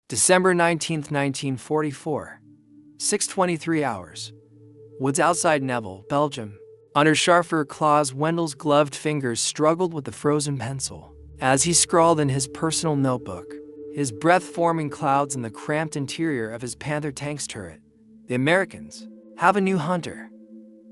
December 19th, 1944. 6:23 hours. Woods outside Neville, Belgium. Under sharper claws, Wendel's gloved fingers struggled with the frozen pencil as he scrawled in his personal notebook, his breath forming clouds in the cramped interior of his Panther tank's turret. The Americans have a new hunter.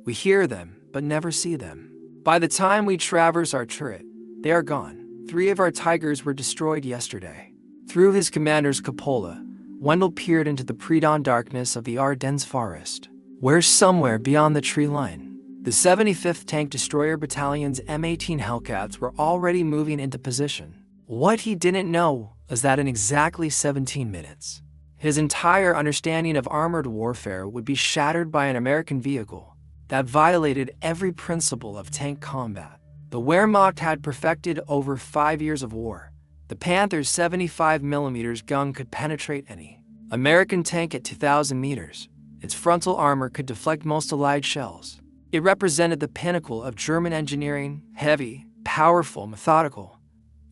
We hear them, but never see them. By the time we traverse our turret, they are gone. 3 of our Tigers were destroyed yesterday. Through his commander's cupola, Wendell peered into the pre-dawn darkness of the Ardennes forest, where somewhere beyond the tree line, the 75th Tank Destroyer Battalion's M18 Hellcats were already moving into position. What he didn't know was that in exactly 17 minutes, his entire understanding of armored warfare would be shattered by an American vehicle that violated every principle of tank combat. The Wehrmacht had perfected over 5 years of war. The Panther's 75mm gun could penetrate any American tank at 2,000 meters. Its frontal armor could deflect most Allied shells. It represented the pinnacle of German engineering, heavy, powerful, methodical.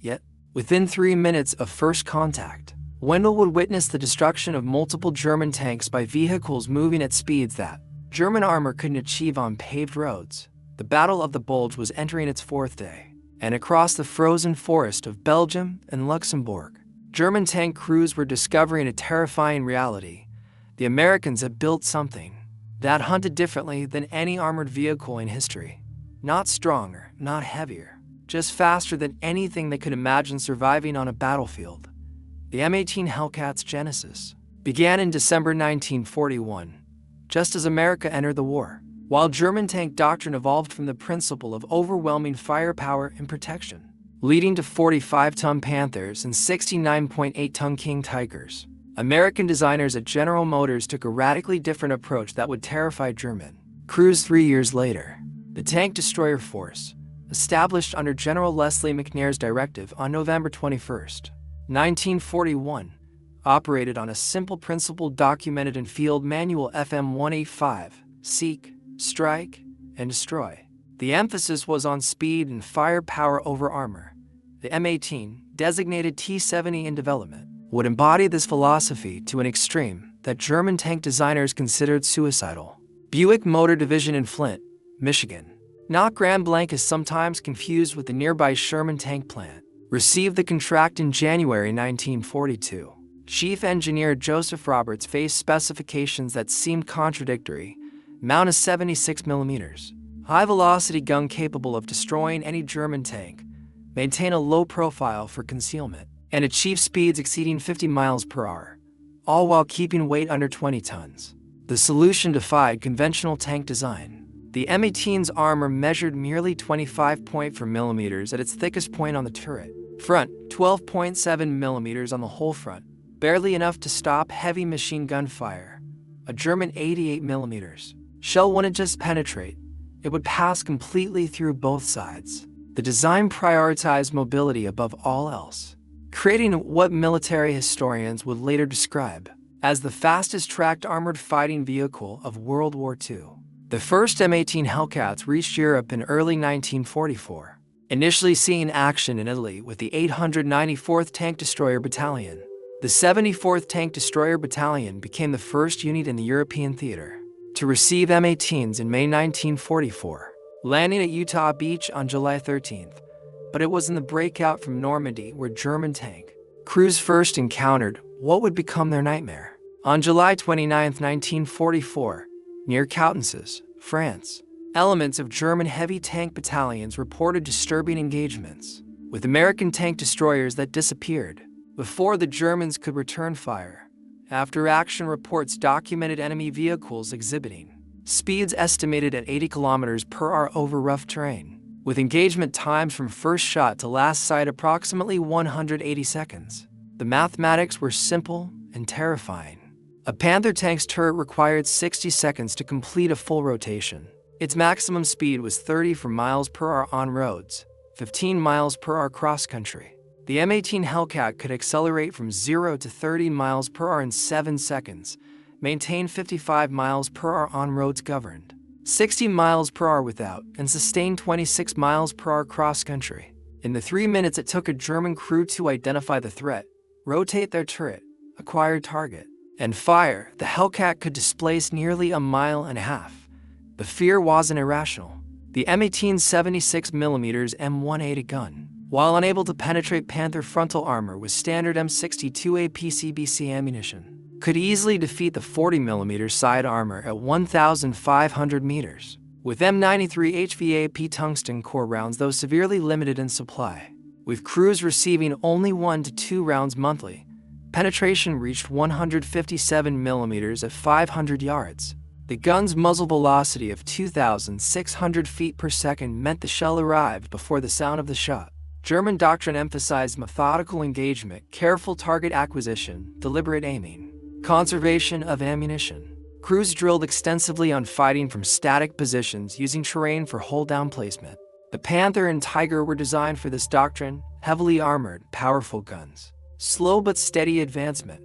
Yet, within 3 minutes of first contact, Wendell would witness the destruction of multiple German tanks by vehicles moving at speeds that German armor couldn't achieve on paved roads. The Battle of the Bulge was entering its 4th day, and across the frozen forest of Belgium and Luxembourg, German tank crews were discovering a terrifying reality. The Americans had built something that hunted differently than any armored vehicle in history. Not stronger, not heavier, just faster than anything they could imagine surviving on a battlefield. The M18 Hellcat's genesis began in December 1941, just as America entered the war, while German tank doctrine evolved from the principle of overwhelming firepower and protection, leading to 45-ton Panthers and 69.8-ton King Tigers. American designers at General Motors took a radically different approach that would terrify German crews 3 years later. The Tank Destroyer Force, established under General Leslie McNair's directive on November 21, 1941, operated on a simple principle documented in Field Manual FM 185, Seek, Strike, and Destroy. The emphasis was on speed and firepower over armor. The M18, designated T-70 in development, would embody this philosophy to an extreme that German tank designers considered suicidal. Buick Motor Division in Flint, Michigan, not Grand Blanc is sometimes confused with the nearby Sherman tank plant, received the contract in January 1942. Chief Engineer Joseph Roberts faced specifications that seemed contradictory. Mount a 76mm high-velocity gun capable of destroying any German tank, maintain a low profile for concealment, and achieve speeds exceeding 50 miles per hour, all while keeping weight under 20 tons. The solution defied conventional tank design. The M18's armor measured merely 25.4 millimeters at its thickest point on the turret front, 12.7 millimeters on the whole front, barely enough to stop heavy machine gun fire. A German 88mm shell wouldn't just penetrate, it would pass completely through both sides. The design prioritized mobility above all else, creating what military historians would later describe as the fastest tracked armored fighting vehicle of World War II. The first M18 Hellcats reached Europe in early 1944, initially seeing action in Italy with the 894th Tank Destroyer Battalion. The 74th Tank Destroyer Battalion became the first unit in the European theater to receive M18s in May 1944, landing at Utah Beach on July 13th. But it was in the breakout from Normandy where German tank crews first encountered what would become their nightmare. On July 29, 1944, near Coutances, France, elements of German heavy tank battalions reported disturbing engagements with American tank destroyers that disappeared before the Germans could return fire. After-action reports documented enemy vehicles exhibiting speeds estimated at 80 kilometers per hour over rough terrain, with engagement times from first shot to last sight approximately 180 seconds. The mathematics were simple and terrifying. A Panther tank's turret required 60 seconds to complete a full rotation. Its maximum speed was 30 miles per hour on roads, 15 miles per hour cross-country. The M18 Hellcat could accelerate from 0 to 30 miles per hour in 7 seconds, maintain 55 miles per hour on roads governed, 60 miles per hour without, and sustain 26 miles per hour cross-country. In the 3 minutes it took a German crew to identify the threat, rotate their turret, acquired target, and fire, the Hellcat could displace nearly a mile and a half. The fear wasn't irrational. The M18's 76mm M18 gun, while unable to penetrate Panther frontal armor with standard M62A PCBC ammunition, could easily defeat the 40mm side armor at 1,500 meters. With M93 HVAP tungsten core rounds, though severely limited in supply, with crews receiving only 1 to 2 rounds monthly, penetration reached 157mm at 500 yards. The gun's muzzle velocity of 2,600 feet per second meant the shell arrived before the sound of the shot. German doctrine emphasized methodical engagement, careful target acquisition, deliberate aiming, conservation of ammunition. Crews drilled extensively on fighting from static positions using terrain for hold-down placement. The Panther and Tiger were designed for this doctrine, heavily armored, powerful guns. Slow but steady advancement.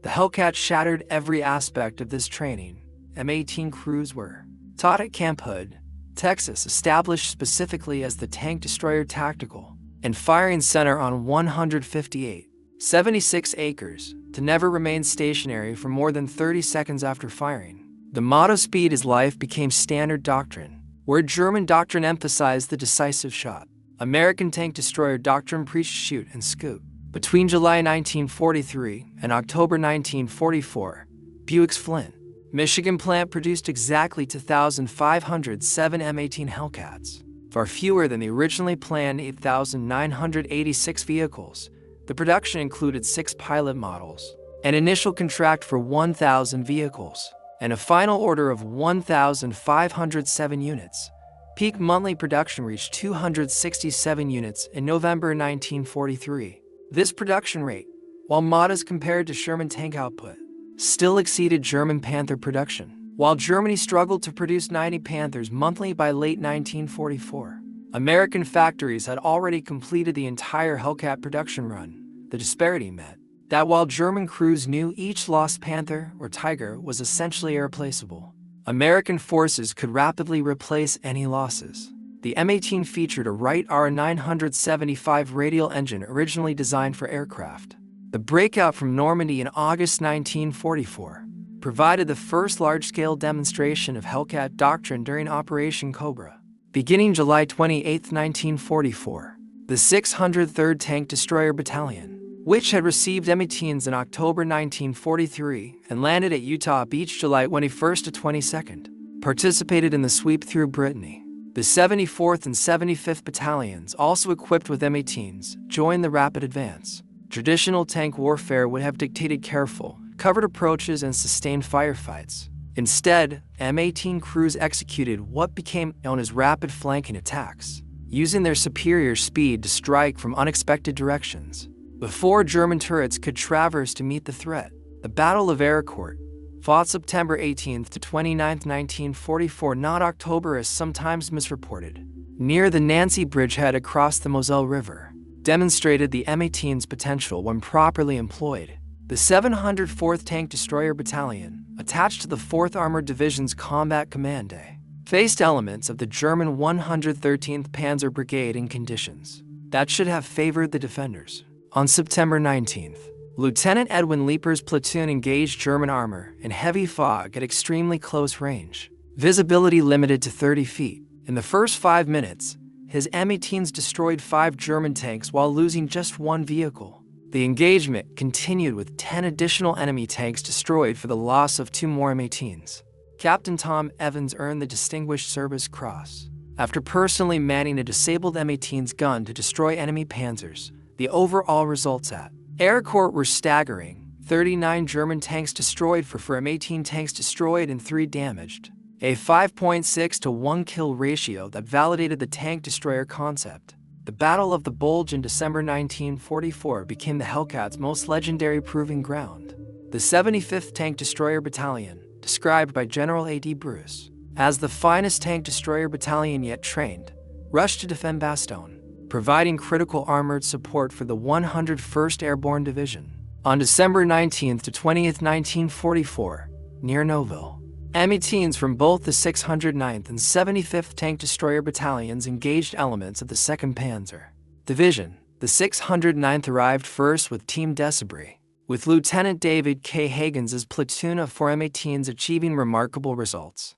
The Hellcat shattered every aspect of this training. M18 crews were taught at Camp Hood, Texas, established specifically as the Tank Destroyer Tactical and Firing Center on 158.76 acres, to never remain stationary for more than 30 seconds after firing. The motto "Speed is Life" became standard doctrine, where German doctrine emphasized the decisive shot. American Tank Destroyer doctrine preached shoot and scoot. Between July 1943 and October 1944, Buick's Flint, Michigan plant produced exactly 2,507 M18 Hellcats, far fewer than the originally planned 8,986 vehicles. The production included 6 pilot models, an initial contract for 1,000 vehicles, and a final order of 1,507 units. Peak monthly production reached 267 units in November 1943. This production rate, while modest compared to Sherman tank output, still exceeded German Panther production. While Germany struggled to produce 90 Panthers monthly by late 1944, American factories had already completed the entire Hellcat production run. The disparity meant that while German crews knew each lost Panther or Tiger was essentially irreplaceable, American forces could rapidly replace any losses. The M18 featured a Wright R975 radial engine originally designed for aircraft. The breakout from Normandy in August 1944 provided the first large-scale demonstration of Hellcat doctrine during Operation Cobra. Beginning July 28, 1944, the 603rd Tank Destroyer Battalion, which had received M18s in October 1943 and landed at Utah Beach July 21st to 22nd, participated in the sweep through Brittany. The 74th and 75th Battalions, also equipped with M18s, joined the rapid advance. Traditional tank warfare would have dictated careful, covered approaches and sustained firefights. Instead, M18 crews executed what became known as rapid flanking attacks, using their superior speed to strike from unexpected directions. Before German turrets could traverse to meet the threat, the Battle of Ericourt, fought September 18th to 29th, 1944, not October as sometimes misreported, near the Nancy Bridgehead across the Moselle River, demonstrated the M18's potential when properly employed. The 704th Tank Destroyer Battalion, attached to the 4th Armored Division's Combat Command Day, faced elements of the German 113th Panzer Brigade in conditions that should have favored the defenders. On September 19th, Lieutenant Edwin Leeper's platoon engaged German armor in heavy fog at extremely close range, visibility limited to 30 feet. In the first 5 minutes, his M18s destroyed 5 German tanks while losing just 1 vehicle. The engagement continued with 10 additional enemy tanks destroyed for the loss of 2 more M18s. Captain Tom Evans earned the Distinguished Service Cross after personally manning a disabled M18's gun to destroy enemy Panzers. The overall results at Ericourt were staggering: 39 German tanks destroyed for M18 tanks destroyed and 3 damaged. A 5.6 to 1 kill ratio that validated the tank destroyer concept. The Battle of the Bulge in December 1944 became the Hellcat's most legendary proving ground. The 75th Tank Destroyer Battalion, described by General A.D. Bruce as the finest tank destroyer battalion yet trained, rushed to defend Bastogne, providing critical armored support for the 101st Airborne Division. On December 19th to 20th, 1944, near Nouville, M18s from both the 609th and 75th Tank Destroyer Battalions engaged elements of the 2nd Panzer Division. The 609th arrived first with Team Desabry, with Lieutenant David K. Hagen's platoon of 4 M18s achieving remarkable results.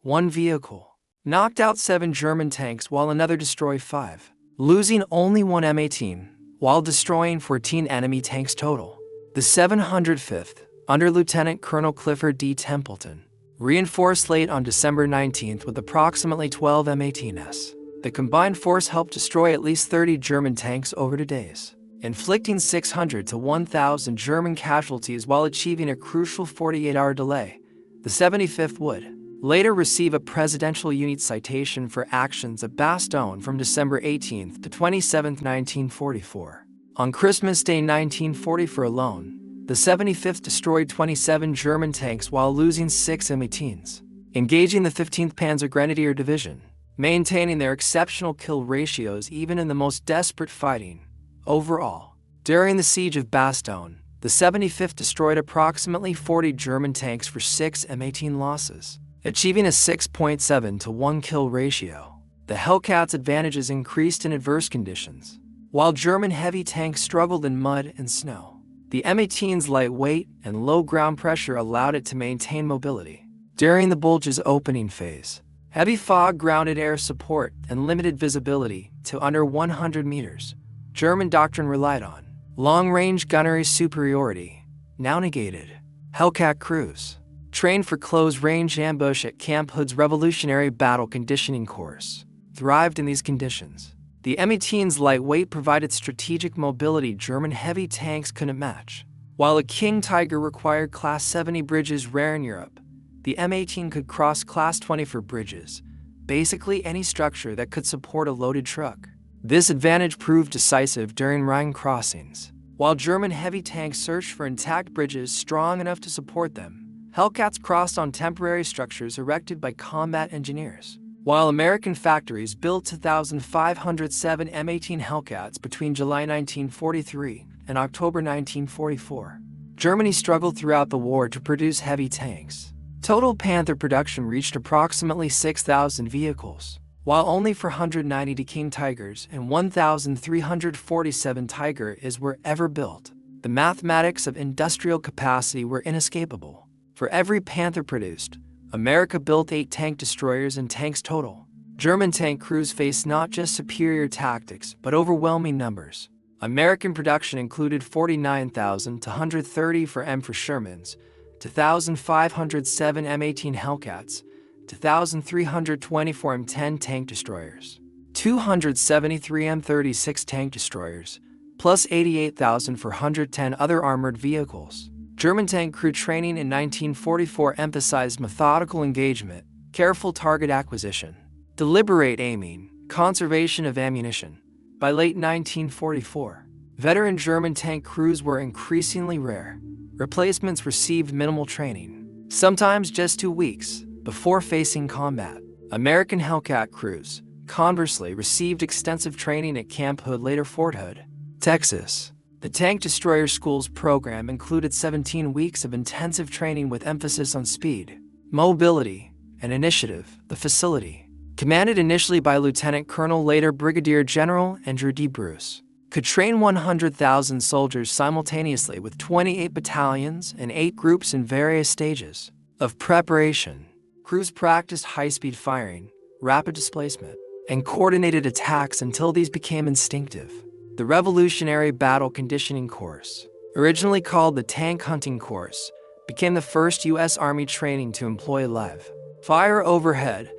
One vehicle knocked out 7 German tanks while another destroyed 5, losing only 1 M18, while destroying 14 enemy tanks total. The 705th, under Lieutenant Colonel Clifford D. Templeton, reinforced late on December 19th with approximately 12 M18s. The combined force helped destroy at least 30 German tanks over 2 days, inflicting 600 to 1,000 German casualties while achieving a crucial 48-hour delay. The 75th would later receive a Presidential Unit Citation for actions at Bastogne from December 18th to 27, 1944. On Christmas Day 1944 alone, the 75th destroyed 27 German tanks while losing 6 M18s, engaging the 15th Panzer Grenadier Division, maintaining their exceptional kill ratios even in the most desperate fighting. Overall, during the siege of Bastogne, the 75th destroyed approximately 40 German tanks for 6 M18 losses, achieving a 6.7 to 1 kill ratio. The Hellcat's advantages increased in adverse conditions. While German heavy tanks struggled in mud and snow, the M18's lightweight and low ground pressure allowed it to maintain mobility. During the Bulge's opening phase, heavy fog grounded air support and limited visibility to under 100 meters. German doctrine relied on long-range gunnery superiority, now negated. Hellcat crews, trained for close-range ambush at Camp Hood's Revolutionary Battle Conditioning Course, thrived in these conditions. The M18's lightweight provided strategic mobility German heavy tanks couldn't match. While a King Tiger required Class 70 bridges rare in Europe, the M18 could cross Class 24 bridges, basically any structure that could support a loaded truck. This advantage proved decisive during Rhine crossings. While German heavy tanks searched for intact bridges strong enough to support them, Hellcats crossed on temporary structures erected by combat engineers. While American factories built 2,507 M18 Hellcats between July 1943 and October 1944, Germany struggled throughout the war to produce heavy tanks. Total Panther production reached approximately 6,000 vehicles, while only 490 King Tigers and 1,347 Tiger IS were ever built. The mathematics of industrial capacity were inescapable. For every Panther produced, America built 8 tank destroyers and tanks total. German tank crews faced not just superior tactics, but overwhelming numbers. American production included 49,230 for M for Shermans, 2,507 M18 Hellcats, 2,324 M10 tank destroyers, 273 M36 tank destroyers, plus 88,410 other armored vehicles. German tank crew training in 1944 emphasized methodical engagement, careful target acquisition, deliberate aiming, conservation of ammunition. By late 1944, veteran German tank crews were increasingly rare. Replacements received minimal training, sometimes just 2 weeks, before facing combat. American Hellcat crews, conversely, received extensive training at Camp Hood, later Fort Hood, Texas. The Tank Destroyer School's program included 17 weeks of intensive training with emphasis on speed, mobility, and initiative. The facility, commanded initially by Lieutenant Colonel, later Brigadier General Andrew D. Bruce, could train 100,000 soldiers simultaneously with 28 battalions and 8 groups in various stages of preparation. Crews practiced high-speed firing, rapid displacement, and coordinated attacks until these became instinctive. The Revolutionary Battle Conditioning Course, originally called the Tank Hunting Course, became the first U.S. Army training to employ live fire overhead,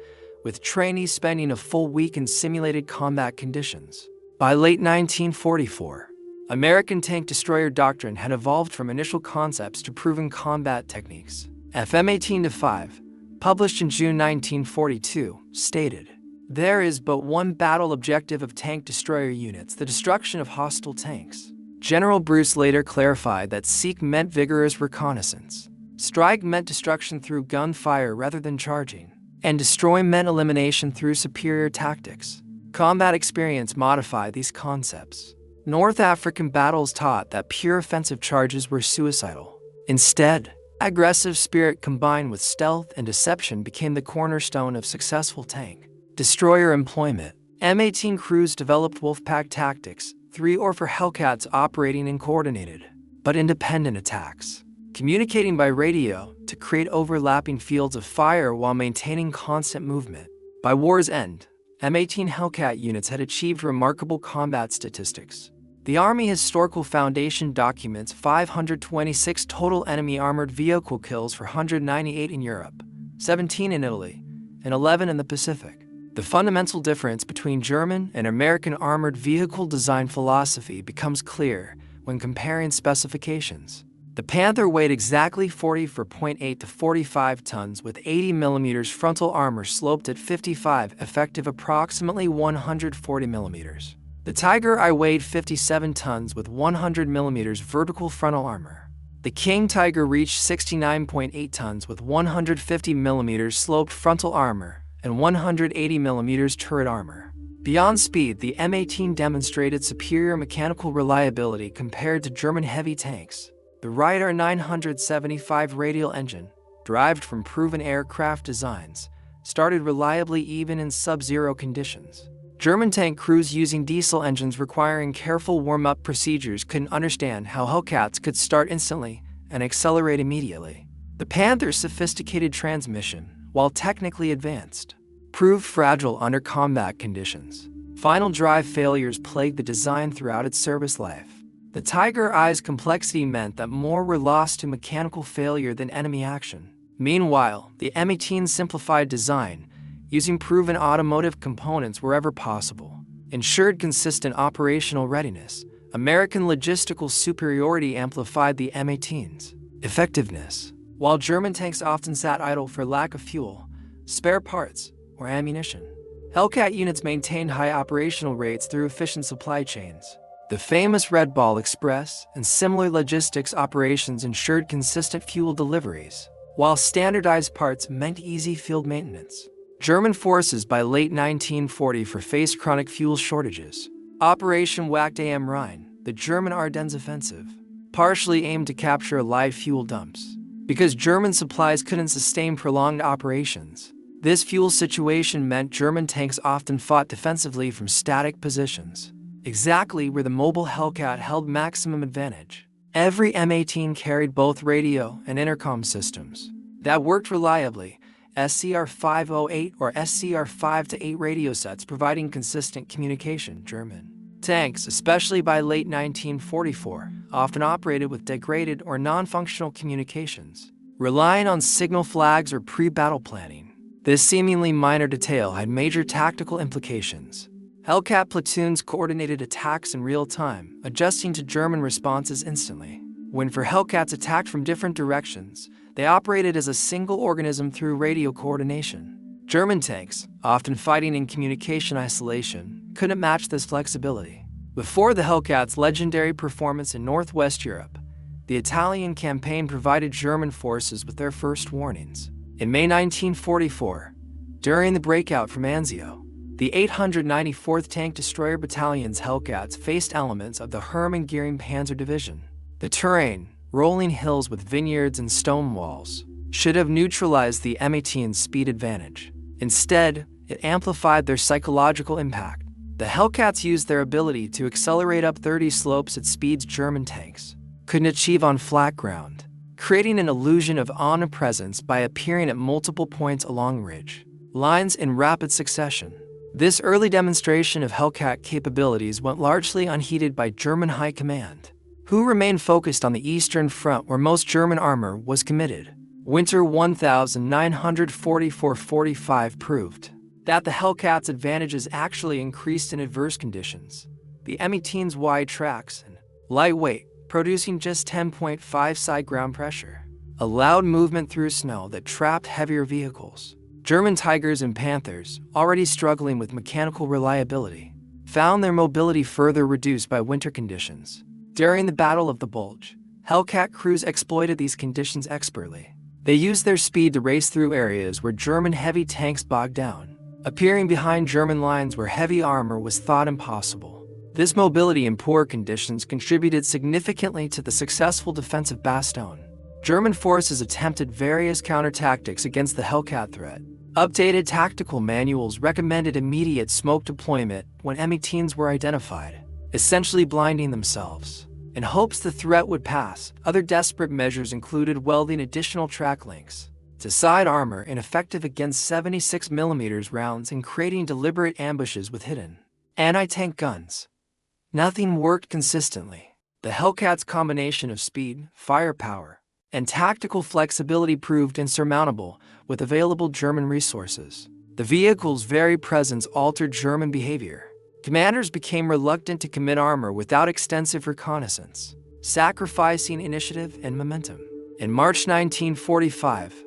with trainees spending a full week in simulated combat conditions. By late 1944, American tank destroyer doctrine had evolved from initial concepts to proven combat techniques. FM-18-5, published in June 1942, stated, "There is but one battle objective of tank destroyer units, the destruction of hostile tanks." General Bruce later clarified that seek meant vigorous reconnaissance, strike meant destruction through gunfire rather than charging, and destroy meant elimination through superior tactics. Combat experience modified these concepts. North African battles taught that pure offensive charges were suicidal. Instead, aggressive spirit combined with stealth and deception became the cornerstone of successful tank destroyer employment. M18 crews developed Wolfpack tactics, 3 or 4 Hellcats operating in coordinated but independent attacks, communicating by radio to create overlapping fields of fire while maintaining constant movement. By war's end, M18 Hellcat units had achieved remarkable combat statistics. The Army Historical Foundation documents 526 total enemy armored vehicle kills for 198 in Europe, 17 in Italy, and 11 in the Pacific. The fundamental difference between German and American armored vehicle design philosophy becomes clear when comparing specifications. The Panther weighed exactly 40.8 to 45 tons with 80 mm frontal armor sloped at 55, effective approximately 140 mm. The Tiger I weighed 57 tons with 100 mm vertical frontal armor. The King Tiger reached 69.8 tons with 150 mm sloped frontal armor and 180 mm turret armor. Beyond speed, the M18 demonstrated superior mechanical reliability compared to German heavy tanks. The Reiter 975 radial engine, derived from proven aircraft designs, started reliably even in sub-zero conditions. German tank crews using diesel engines requiring careful warm-up procedures couldn't understand how Hellcats could start instantly and accelerate immediately. The Panther's sophisticated transmission, while technically advanced, proved fragile under combat conditions. Final drive failures plagued the design throughout its service life. The Tiger I's complexity meant that more were lost to mechanical failure than enemy action. Meanwhile, the M18's simplified design, using proven automotive components wherever possible, ensured consistent operational readiness. American logistical superiority amplified the M18's effectiveness. While German tanks often sat idle for lack of fuel, spare parts, or ammunition, Hellcat units maintained high operational rates through efficient supply chains. The famous Red Ball Express and similar logistics operations ensured consistent fuel deliveries, while standardized parts meant easy field maintenance. German forces by late 1940 faced chronic fuel shortages. Operation Wacht am Rhein, the German Ardennes offensive, partially aimed to capture live fuel dumps. Because German supplies couldn't sustain prolonged operations, this fuel situation meant German tanks often fought defensively from static positions, exactly where the mobile Hellcat held maximum advantage. Every M18 carried both radio and intercom systems that worked reliably, SCR 508 or SCR 5-8 radio sets providing consistent communication. German tanks, especially by late 1944, often operated with degraded or non-functional communications, relying on signal flags or pre-battle planning. This seemingly minor detail had major tactical implications. Hellcat platoons coordinated attacks in real time, adjusting to German responses instantly. When Hellcats attacked from different directions, they operated as a single organism through radio coordination. German tanks, often fighting in communication isolation, couldn't match this flexibility. Before the Hellcat's legendary performance in Northwest Europe, the Italian campaign provided German forces with their first warnings. In May 1944, during the breakout from Anzio, the 894th Tank Destroyer Battalion's Hellcats faced elements of the Hermann Göring Panzer Division. The terrain, rolling hills with vineyards and stone walls, should have neutralized the M18's speed advantage. Instead, it amplified their psychological impact. The Hellcats used their ability to accelerate up 30 slopes at speeds German tanks couldn't achieve on flat ground, creating an illusion of omnipresence by appearing at multiple points along ridge lines in rapid succession. This early demonstration of Hellcat capabilities went largely unheeded by German high command, who remained focused on the Eastern Front where most German armor was committed. Winter 1944-45 proved that the Hellcat's advantages actually increased in adverse conditions. The M18's wide tracks and lightweight, producing just 10.5 side ground pressure, allowed movement through snow that trapped heavier vehicles. German Tigers and Panthers, already struggling with mechanical reliability, found their mobility further reduced by winter conditions. During the Battle of the Bulge, Hellcat crews exploited these conditions expertly. They used their speed to race through areas where German heavy tanks bogged down, appearing behind German lines where heavy armor was thought impossible. This mobility in poor conditions contributed significantly to the successful defensive Bastogne. German forces attempted various counterattacks against the Hellcat threat. Updated tactical manuals recommended immediate smoke deployment when M18s were identified, essentially blinding themselves. In hopes the threat would pass, other desperate measures included welding additional track links to side armor ineffective against 76mm rounds and creating deliberate ambushes with hidden anti-tank guns. Nothing worked consistently. The Hellcat's combination of speed, firepower, and tactical flexibility proved insurmountable with available German resources. The vehicle's very presence altered German behavior. Commanders became reluctant to commit armor without extensive reconnaissance, sacrificing initiative and momentum. In March 1945,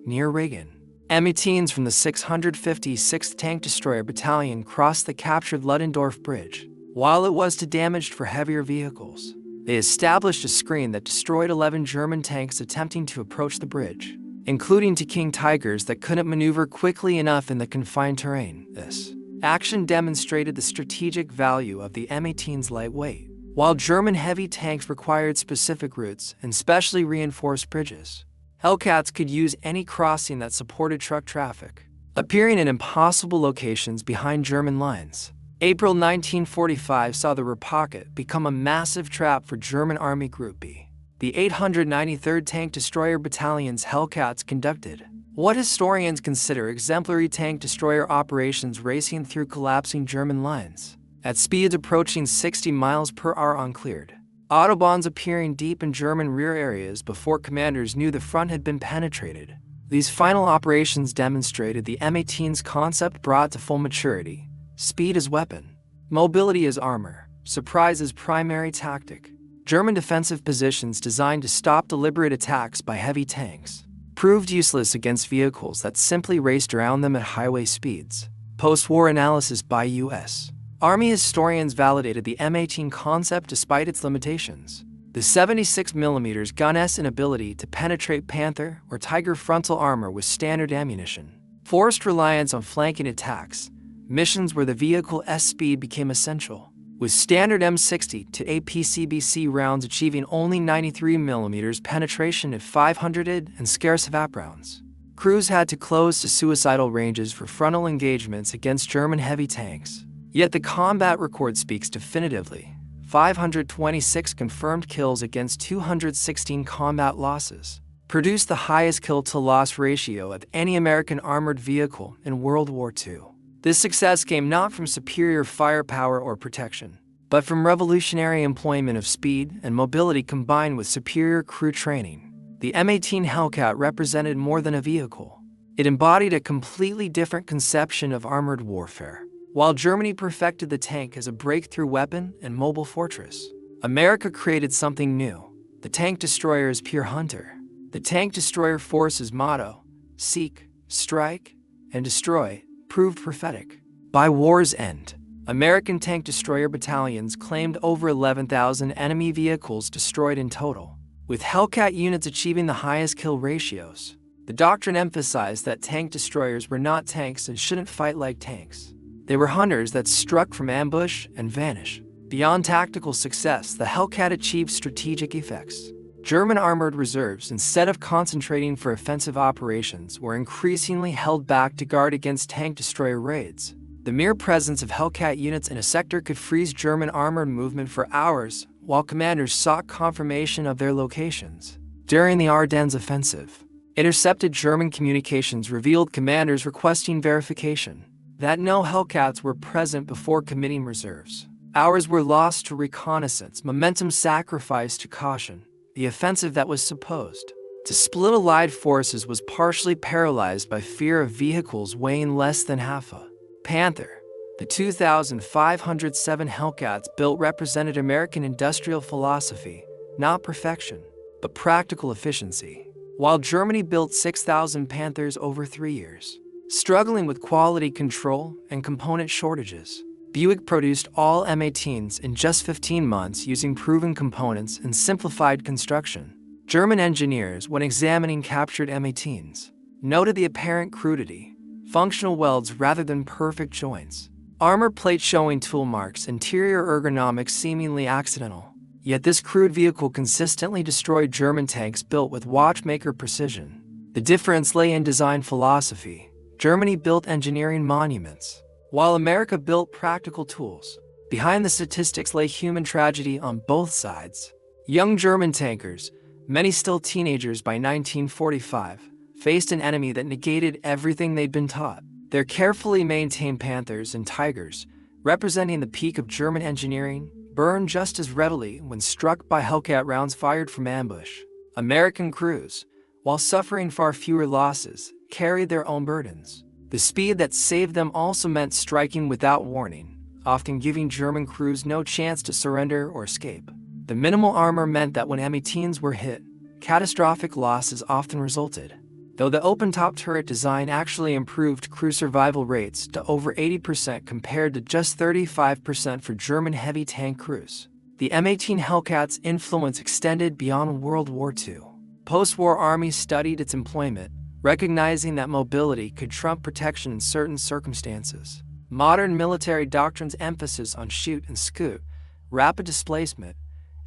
near Reagan, M18s from the 656th Tank Destroyer Battalion crossed the captured Ludendorff Bridge. While it was too damaged for heavier vehicles, they established a screen that destroyed 11 German tanks attempting to approach the bridge, including two King Tigers that couldn't maneuver quickly enough in the confined terrain. This action demonstrated the strategic value of the M18's lightweight. While German heavy tanks required specific routes and specially reinforced bridges, Hellcats could use any crossing that supported truck traffic, appearing in impossible locations behind German lines. April 1945 saw the Rocket become a massive trap for German Army Group B. The 893rd Tank Destroyer Battalion's Hellcats conducted what historians consider exemplary tank destroyer operations, racing through collapsing German lines at speeds approaching 60 miles per hour on cleared autobahns, appearing deep in German rear areas before commanders knew the front had been penetrated. These final operations demonstrated the M18's concept brought to full maturity: speed as weapon, mobility as armor, surprise as primary tactic. German defensive positions designed to stop deliberate attacks by heavy tanks proved useless against vehicles that simply raced around them at highway speeds. Post-war analysis by U.S. Army historians validated the M18 concept despite its limitations. The 76mm gun's inability to penetrate Panther or Tiger frontal armor with standard ammunition forced reliance on flanking attacks, missions where the vehicle's speed became essential, with standard M60 to APCBC rounds achieving only 93mm penetration at 500 and scarce VAP rounds. Crews had to close to suicidal ranges for frontal engagements against German heavy tanks. Yet the combat record speaks definitively: 526 confirmed kills against 216 combat losses, produced the highest kill-to-loss ratio of any American armored vehicle in World War II. This success came not from superior firepower or protection, but from revolutionary employment of speed and mobility combined with superior crew training. The M18 Hellcat represented more than a vehicle. It embodied a completely different conception of armored warfare. While Germany perfected the tank as a breakthrough weapon and mobile fortress, America created something new: the tank destroyer as pure hunter. The tank destroyer force's motto, seek, strike, and destroy, proved prophetic. By war's end, American tank destroyer battalions claimed over 11,000 enemy vehicles destroyed in total, with Hellcat units achieving the highest kill ratios. The doctrine emphasized that tank destroyers were not tanks and shouldn't fight like tanks. They were hunters that struck from ambush and vanished. Beyond tactical success, the Hellcat achieved strategic effects. German armored reserves, instead of concentrating for offensive operations, were increasingly held back to guard against tank destroyer raids. The mere presence of Hellcat units in a sector could freeze German armored movement for hours, while commanders sought confirmation of their locations. During the Ardennes offensive, intercepted German communications revealed commanders requesting verification that no Hellcats were present before committing reserves. Hours were lost to reconnaissance, momentum sacrificed to caution. The offensive that was supposed to split Allied forces was partially paralyzed by fear of vehicles weighing less than half a Panther. The 2,507 Hellcats built represented American industrial philosophy, not perfection, but practical efficiency. While Germany built 6,000 Panthers over 3 years, struggling with quality control and component shortages, Buick produced all M18s in just 15 months using proven components and simplified construction. German engineers, when examining captured M18s, noted the apparent crudity, functional welds rather than perfect joints, armor plate showing tool marks, interior ergonomics seemingly accidental. Yet this crude vehicle consistently destroyed German tanks built with watchmaker precision. The difference lay in design philosophy. Germany built engineering monuments, while America built practical tools. Behind the statistics lay human tragedy on both sides. Young German tankers, many still teenagers by 1945, faced an enemy that negated everything they'd been taught. Their carefully maintained Panthers and Tigers, representing the peak of German engineering, burned just as readily when struck by Hellcat rounds fired from ambush. American crews, while suffering far fewer losses, carried their own burdens. The speed that saved them also meant striking without warning, often giving German crews no chance to surrender or escape. The minimal armor meant that when M18s were hit, catastrophic losses often resulted. Though the open-top turret design actually improved crew survival rates to over 80% compared to just 35% for German heavy tank crews. The M18 Hellcat's influence extended beyond World War II. Post-war armies studied its employment, recognizing that mobility could trump protection in certain circumstances. Modern military doctrine's emphasis on shoot and scoot, rapid displacement,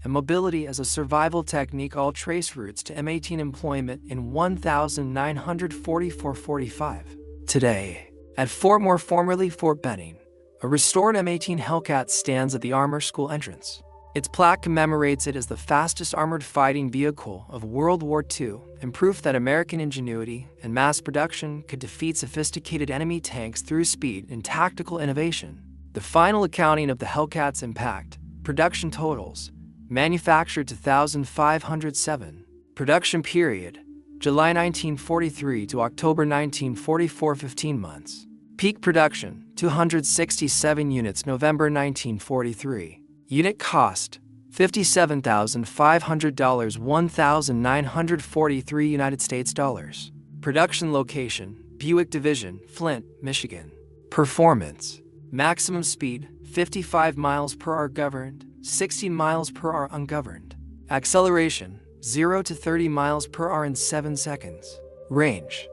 and mobility as a survival technique all trace roots to M18 employment in 1944-45. Today, at Fort Moore, formerly Fort Benning, a restored M18 Hellcat stands at the Armor School entrance. Its plaque commemorates it as the fastest armored fighting vehicle of World War II and proof that American ingenuity and mass production could defeat sophisticated enemy tanks through speed and tactical innovation. The final accounting of the Hellcat's impact, production totals, manufactured 2,507. Production period, July 1943 to October 1944, 15 months. Peak production, 267 units, November 1943. Unit cost, $57,500, 1,943 United States dollars. Production location, Buick Division, Flint, Michigan. Performance, maximum speed, 55 miles per hour governed, 60 miles per hour ungoverned. Acceleration, 0 to 30 miles per hour in 7 seconds. Range,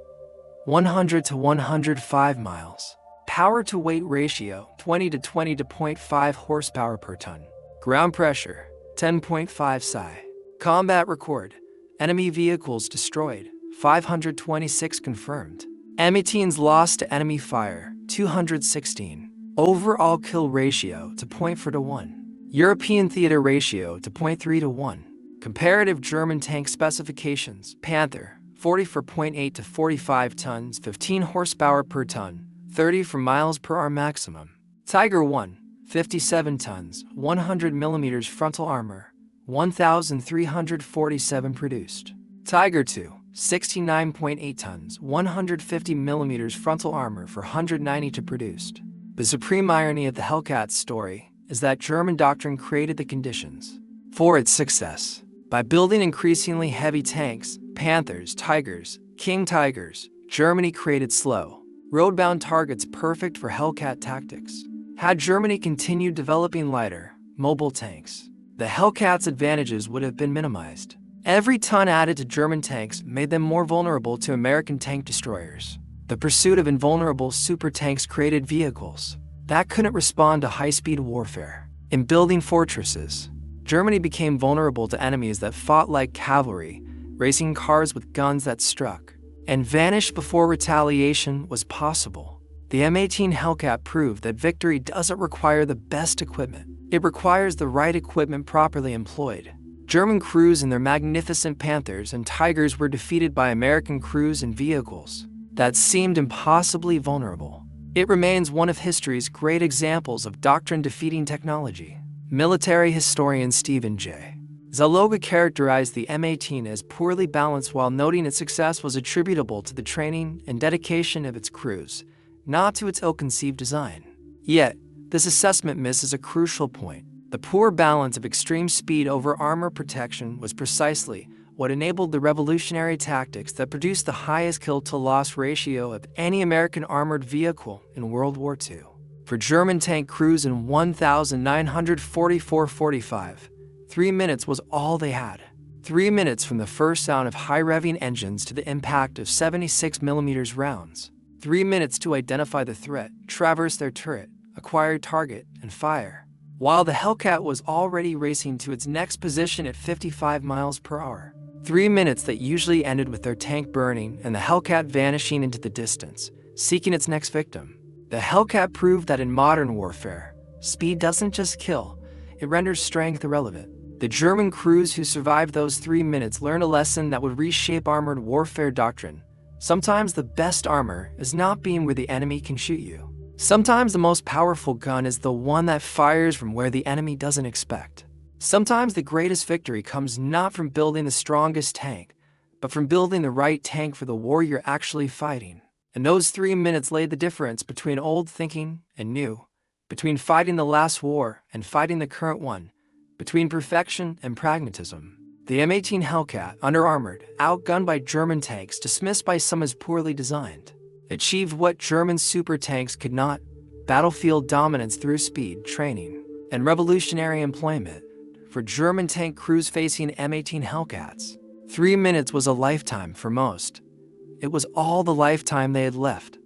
100 to 105 miles. Power to weight ratio, 20 to 20.5 horsepower per ton. Ground pressure, 10.5 psi. Combat record, enemy vehicles destroyed, 526 confirmed. M18's loss to enemy fire, 216. Overall kill ratio to 0.4 to 1. European theater ratio to 0.3 to 1. Comparative German tank specifications, Panther, 44.8 to 45 tons, 15 horsepower per ton, 30 for miles per hour maximum. Tiger 1, 57 tons, 100 millimeters frontal armor, 1,347 produced. Tiger 2, 69.8 tons, 150 millimeters frontal armor for 192 produced. The supreme irony of the Hellcat story is that German doctrine created the conditions for its success. By building increasingly heavy tanks, Panthers, Tigers, King Tigers, Germany created slow, road-bound targets perfect for Hellcat tactics. Had Germany continued developing lighter, mobile tanks, the Hellcat's advantages would have been minimized. Every ton added to German tanks made them more vulnerable to American tank destroyers. The pursuit of invulnerable super tanks created vehicles that couldn't respond to high-speed warfare. In building fortresses, Germany became vulnerable to enemies that fought like cavalry, racing cars with guns that struck and vanished before retaliation was possible. The M18 Hellcat proved that victory doesn't require the best equipment. It requires the right equipment properly employed. German crews and their magnificent Panthers and Tigers were defeated by American crews and vehicles that seemed impossibly vulnerable. It remains one of history's great examples of doctrine defeating technology. Military historian Stephen J. Zaloga characterized the M18 as poorly balanced while noting its success was attributable to the training and dedication of its crews, not to its ill-conceived design. Yet, this assessment misses a crucial point. The poor balance of extreme speed over armor protection was precisely what enabled the revolutionary tactics that produced the highest kill-to-loss ratio of any American armored vehicle in World War II. For German tank crews in 1944-45, 3 minutes was all they had. 3 minutes from the first sound of high-revving engines to the impact of 76mm rounds. 3 minutes to identify the threat, traverse their turret, acquire target, and fire. While the Hellcat was already racing to its next position at 55 miles per hour. 3 minutes that usually ended with their tank burning and the Hellcat vanishing into the distance, seeking its next victim. The Hellcat proved that in modern warfare, speed doesn't just kill, it renders strength irrelevant. The German crews who survived those 3 minutes learned a lesson that would reshape armored warfare doctrine. Sometimes the best armor is not being where the enemy can shoot you. Sometimes the most powerful gun is the one that fires from where the enemy doesn't expect. Sometimes the greatest victory comes not from building the strongest tank, but from building the right tank for the war you're actually fighting. And those 3 minutes laid the difference between old thinking and new, between fighting the last war and fighting the current one, between perfection and pragmatism. The M18 Hellcat, under-armored, outgunned by German tanks, dismissed by some as poorly designed, achieved what German super tanks could not: battlefield dominance through speed, training, and revolutionary employment. For German tank crews facing M18 Hellcats, 3 minutes was a lifetime for most. It was all the lifetime they had left.